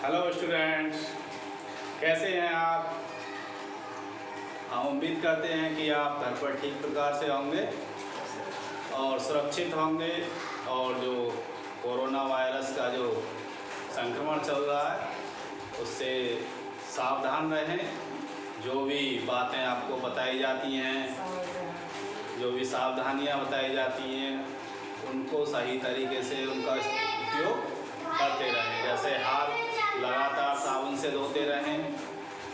Hello students, कैसे हैं आप। हम उम्मीद करते हैं कि आप घर पर ठीक प्रकार से होंगे और सुरक्षित होंगे और जो कोरोना वायरस का जो संक्रमण चल रहा है उससे सावधान रहें। जो भी बातें आपको बताई जाती हैं, जो भी सावधानियां बताई जाती हैं, उनको सही तरीके से उनका उपयोग करते रहें। जैसे हाथ लगातार साबुन से धोते रहें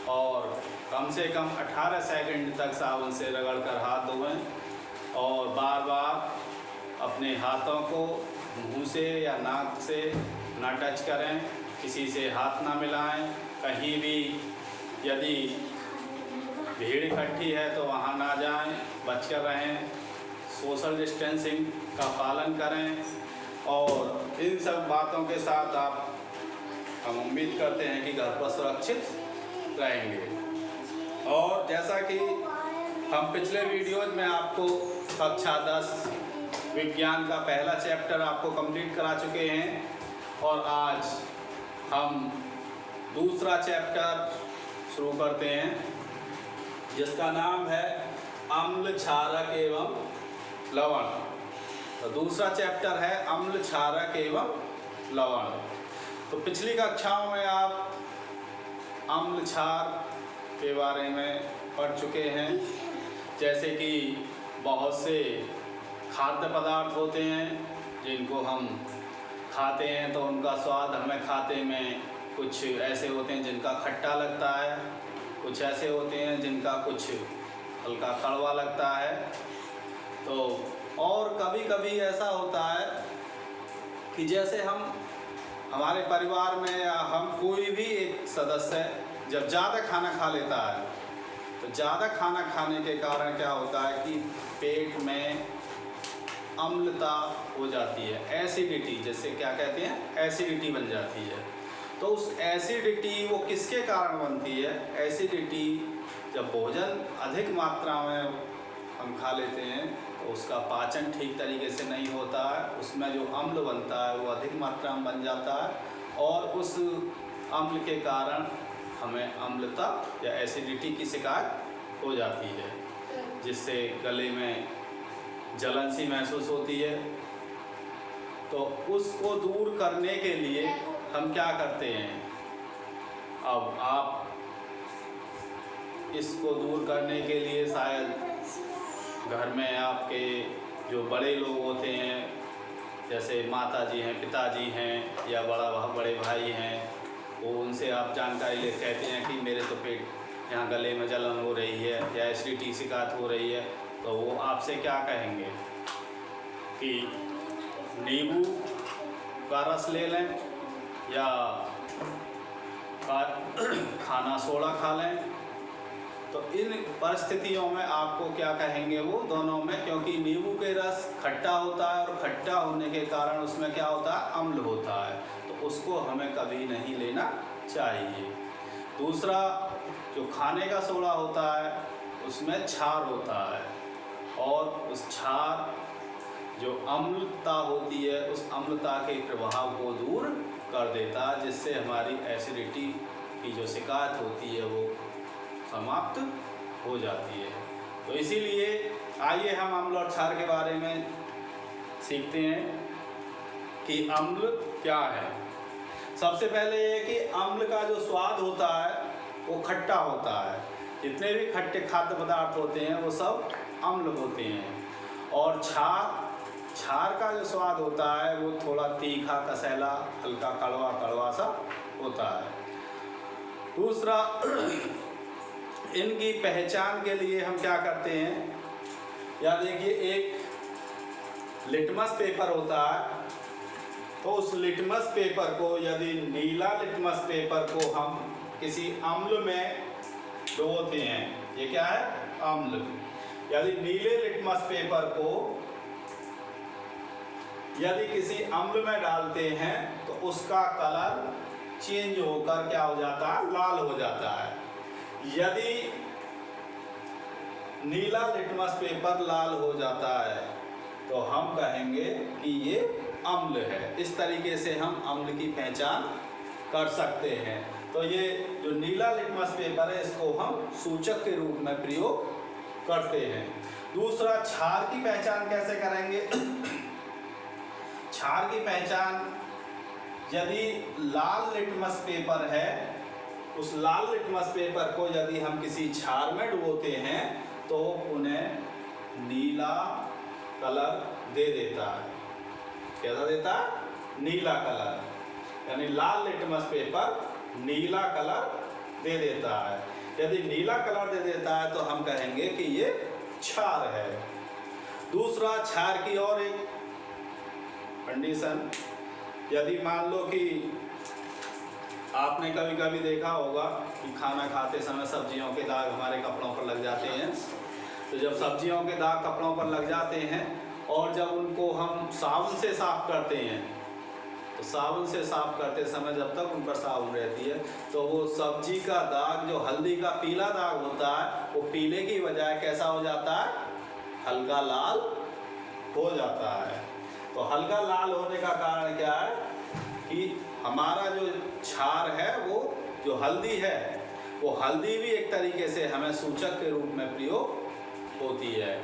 और कम से कम 18 सेकंड तक साबुन से रगड़कर हाथ धोएं और बार बार अपने हाथों को मुंह से या नाक से ना टच करें, किसी से हाथ ना मिलाएं। कहीं भी यदि भीड़ इकट्ठी है तो वहाँ ना जाएं, बचकर रहें। सोशल डिस्टेंसिंग का पालन करें और इन सब बातों के साथ हम उम्मीद करते हैं कि घर पर सुरक्षित रहेंगे। और जैसा कि हम पिछले वीडियोज में आपको कक्षा 10 विज्ञान का पहला चैप्टर आपको कंप्लीट करा चुके हैं और आज हम दूसरा चैप्टर शुरू करते हैं जिसका नाम है अम्ल, क्षारक एवं लवण। तो दूसरा चैप्टर है अम्ल, क्षारक एवं लवण। तो पिछली कक्षाओं में आप अम्ल क्षार के बारे में पढ़ चुके हैं। जैसे कि बहुत से खाद्य पदार्थ होते हैं जिनको हम खाते हैं तो उनका स्वाद हमें खाते में कुछ ऐसे होते हैं जिनका खट्टा लगता है, कुछ ऐसे होते हैं जिनका कुछ हल्का कड़वा लगता है। तो और कभी कभी ऐसा होता है कि जैसे हमारे परिवार में या हम कोई भी एक सदस्य जब ज़्यादा खाना खा लेता है तो ज़्यादा खाना खाने के कारण क्या होता है कि पेट में अम्लता हो जाती है, एसिडिटी, जैसे क्या कहते हैं, एसिडिटी बन जाती है। तो उस एसिडिटी वो किसके कारण बनती है? एसिडिटी जब भोजन अधिक मात्रा में हम खा लेते हैं तो उसका पाचन ठीक तरीके से नहीं होता है, उसमें जो अम्ल बनता है वो अधिक मात्रा में बन जाता है और उस अम्ल के कारण हमें अम्लता या एसिडिटी की शिकायत हो जाती है, जिससे गले में जलन सी महसूस होती है। तो उसको दूर करने के लिए हम क्या करते हैं? अब आप इसको दूर करने के लिए शायद घर में आपके जो बड़े लोग होते हैं, जैसे माता जी हैं, पिताजी हैं या बड़े भाई हैं, वो उनसे आप जानकारी ले कहते हैं कि मेरे तो पेट यहाँ गले में जलन हो रही है या एसिडिटी शिकायत हो रही है, तो वो आपसे क्या कहेंगे कि नींबू का रस ले लें या खाना सोडा खा लें। तो इन परिस्थितियों में आपको क्या कहेंगे वो दोनों में, क्योंकि नींबू के रस खट्टा होता है और खट्टा होने के कारण उसमें क्या होता है? अम्ल होता है, तो उसको हमें कभी नहीं लेना चाहिए। दूसरा, जो खाने का सोडा होता है उसमें क्षार होता है और उस क्षार जो अम्लता होती है उस अम्लता के प्रभाव को दूर कर देता है, जिससे हमारी एसिडिटी की जो शिकायत होती है वो समाप्त हो जाती है। तो इसीलिए आइए हम अम्ल और क्षार के बारे में सीखते हैं कि अम्ल क्या है। सबसे पहले ये कि अम्ल का जो स्वाद होता है वो खट्टा होता है। जितने भी खट्टे खाद्य पदार्थ होते हैं वो सब अम्ल होते हैं। और क्षार का जो स्वाद होता है वो थोड़ा तीखा, कसैला, हल्का कड़वा सा होता है। दूसरा, इनकी पहचान के लिए हम क्या करते हैं, या देखिए एक लिटमस पेपर होता है, तो उस लिटमस पेपर को, यदि नीला लिटमस पेपर को हम किसी अम्ल में डुबोते हैं, ये क्या है? अम्ल। यदि नीले लिटमस पेपर को यदि किसी अम्ल में डालते हैं तो उसका कलर चेंज होकर क्या हो जाता है? लाल हो जाता है। यदि नीला लिटमस पेपर लाल हो जाता है तो हम कहेंगे कि ये अम्ल है। इस तरीके से हम अम्ल की पहचान कर सकते हैं। तो ये जो नीला लिटमस पेपर है इसको हम सूचक के रूप में प्रयोग करते हैं। दूसरा, क्षार की पहचान कैसे करेंगे? क्षार की पहचान, यदि लाल लिटमस पेपर है, उस लाल लिटमस पेपर को यदि हम किसी क्षार में डुबोते हैं तो उन्हें नीला कलर दे देता है। कैसा देता है? नीला कलर, यानी लाल लिटमस पेपर नीला कलर दे देता है। यदि नीला कलर दे देता है तो हम कहेंगे कि ये क्षार है। दूसरा, क्षार की और एक कंडीशन, यदि मान लो कि आपने कभी कभी देखा होगा कि खाना खाते समय सब्जियों के दाग हमारे कपड़ों पर लग जाते हैं। तो जब सब्जियों के दाग कपड़ों पर लग जाते हैं और जब उनको हम साबुन से साफ करते हैं, तो साबुन से साफ करते समय जब तक उन पर साबुन रहती है तो वो सब्जी का दाग, जो हल्दी का पीला दाग होता है, वो पीले की बजाय कैसा हो जाता है? हल्का लाल हो जाता है। तो हल्का लाल होने का कारण क्या है कि हमारा जो क्षार है, वो जो हल्दी है, वो हल्दी भी एक तरीके से हमें सूचक के रूप में प्रयोग होती है।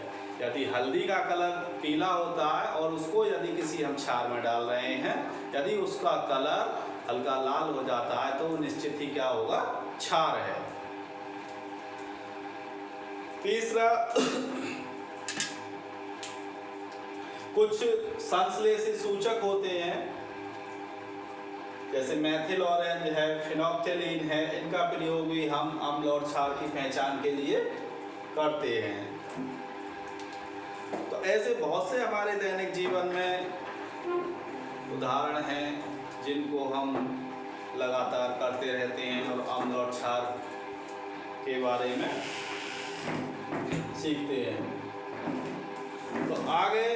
यदि हल्दी का कलर पीला होता है और उसको यदि किसी हम क्षार में डाल रहे हैं, यदि उसका कलर हल्का लाल हो जाता है तो निश्चित ही क्या होगा? क्षार है। तीसरा, कुछ संश्लेषित सूचक होते हैं, जैसे मेथिल ऑरेंज है, फिनोक्टेलीन है, इनका प्रयोग भी हम अम्ल और क्षार की पहचान के लिए करते हैं। तो ऐसे बहुत से हमारे दैनिक जीवन में उदाहरण हैं जिनको हम लगातार करते रहते हैं और अम्ल और क्षार के बारे में सीखते हैं। तो आगे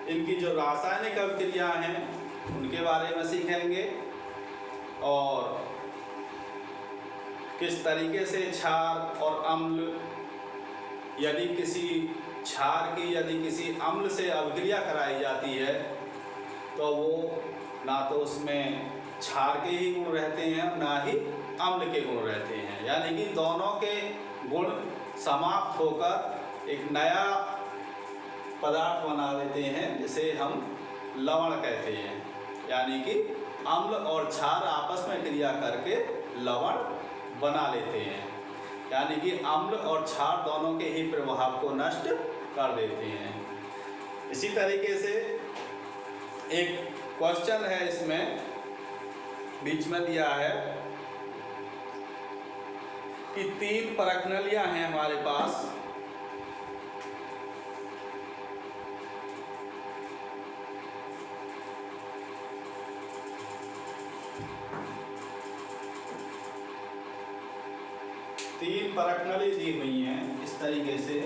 इनकी जो रासायनिक अभिक्रिया हैं उनके बारे में सीखेंगे और किस तरीके से क्षार और अम्ल, यदि किसी क्षार की यदि किसी अम्ल से अभिक्रिया कराई जाती है तो वो ना तो उसमें क्षार के ही गुण रहते हैं ना ही अम्ल के गुण रहते हैं, यानी कि दोनों के गुण समाप्त होकर एक नया पदार्थ बना देते हैं जिसे हम लवण कहते हैं। यानी कि अम्ल और क्षार आपस में क्रिया करके लवण बना लेते हैं, यानी कि अम्ल और क्षार दोनों के ही प्रभाव को नष्ट कर देते हैं। इसी तरीके से एक क्वेश्चन है, इसमें बीच में दिया है कि 3 परखनलियां हैं हमारे पास, तीन परखनली दी हुई हैं इस तरीके से।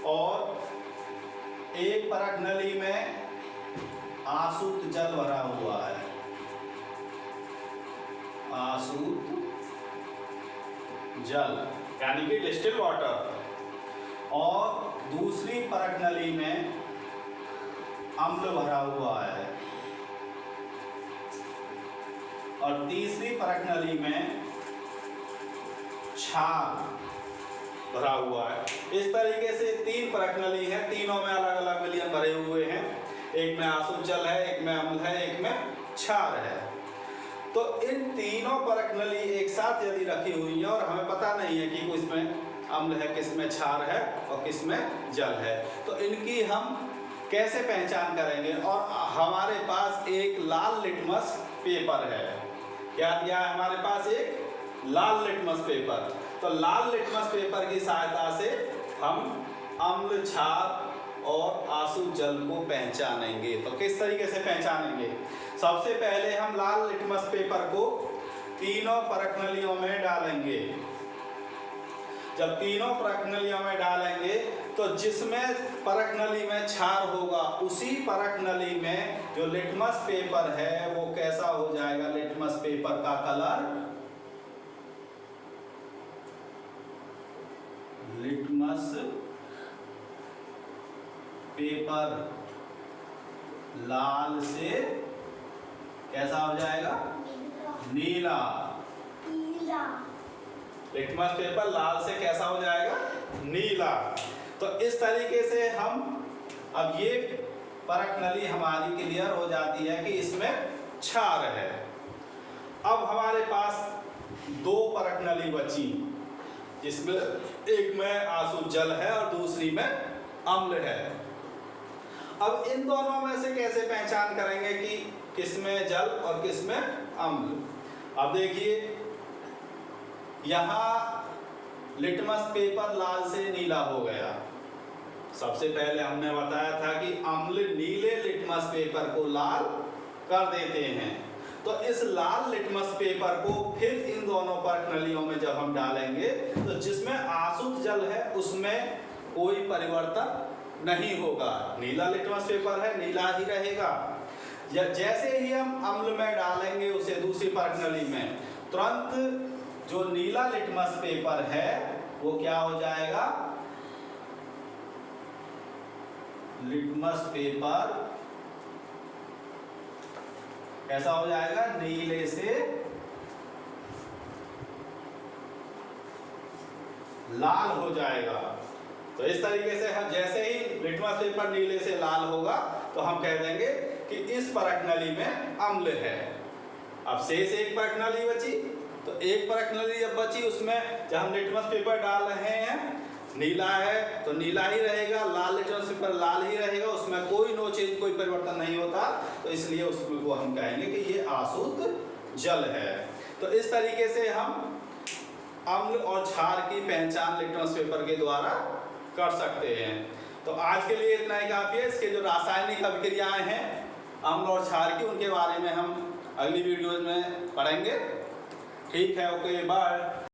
और एक परखनली में आसूत जल भरा हुआ है, आसूत जल यानी कि डिस्टिल वाटर, और दूसरी परखनली में अम्ल भरा हुआ है, और तीसरी परखनली में क्षार भरा हुआ है। इस तरीके से 3 परखनली हैं, तीनों में अलग अलग विलयन भरे हुए हैं, एक में आसूत जल है, एक में अम्ल है, एक में क्षार है। तो इन तीनों परखनली एक साथ यदि रखी हुई है और हमें पता नहीं है कि किसमें अम्ल है, किसमें क्षार है और किसमें जल है, तो इनकी हम कैसे पहचान करेंगे? और हमारे पास एक लाल लिटमस पेपर है, क्या दिया है हमारे पास? एक लाल लिटमस पेपर। तो लाल लिटमस पेपर की सहायता से हम अम्ल, क्षार और आसूत जल को पहचानेंगे। तो किस तरीके से पहचानेंगे? सबसे पहले हम लाल लिटमस पेपर को तीनों परखनलियों में डालेंगे। जब तीनों परखनलियों में डालेंगे तो जिसमें परखनली में क्षार होगा उसी परखनली में जो लिटमस पेपर है वो कैसा हो जाएगा? लिटमस पेपर का कलर, लिटमस पेपर लाल से कैसा हो जाएगा? नीला। लिटमस पेपर लाल से कैसा हो जाएगा? नीला। तो इस तरीके से हम अब ये परख नली हमारी क्लियर हो जाती है कि इसमें क्षार है। अब हमारे पास दो परख नली बची, जिसमें एक में आसुत जल है और दूसरी में अम्ल है। अब इन दोनों में से कैसे पहचान करेंगे कि किसमें जल और किसमें अम्ल? अब देखिए, यहाँ लिटमस पेपर लाल से नीला हो गया। सबसे पहले हमने बताया था कि अम्ल नीले लिटमस पेपर को लाल कर देते हैं। तो इस लाल लिटमस पेपर को फिर इन दोनों परख नलियों में जब हम डालेंगे तो जिसमें आसुत जल है उसमें कोई परिवर्तन नहीं होगा। नीला लिटमस पेपर है, नीला ही रहेगा। या जैसे ही हम अम्ल में डालेंगे उसे दूसरी परख नली में, तुरंत जो नीला लिटमस पेपर है वो क्या हो जाएगा? लिटमस पेपर कैसा हो जाएगा? नीले से लाल हो जाएगा। तो इस तरीके से हम जैसे ही लिटमस पेपर नीले से लाल होगा तो हम कह देंगे कि इस परख नली में अम्ल है। अब शेष एक परख नली बची, तो एक परख नली जब बची उसमें जब हम लिटमस पेपर डाल रहे हैं, नीला है तो नीला ही रहेगा, लाल लिटमस पेपर लाल ही रहेगा, उसमें कोई नो चेंज, कोई परिवर्तन नहीं होता। तो इसलिए उसको हम कहेंगे कि ये आसुत जल है। तो इस तरीके से हम अम्ल और क्षार की पहचान लिटमस पेपर के द्वारा कर सकते हैं। तो आज के लिए इतना ही काफी है। इसके जो रासायनिक अभिक्रियाएं हैं अम्ल और क्षार की, उनके बारे में हम अगली वीडियोज में पढ़ेंगे। ठीक है, ओके, बाय।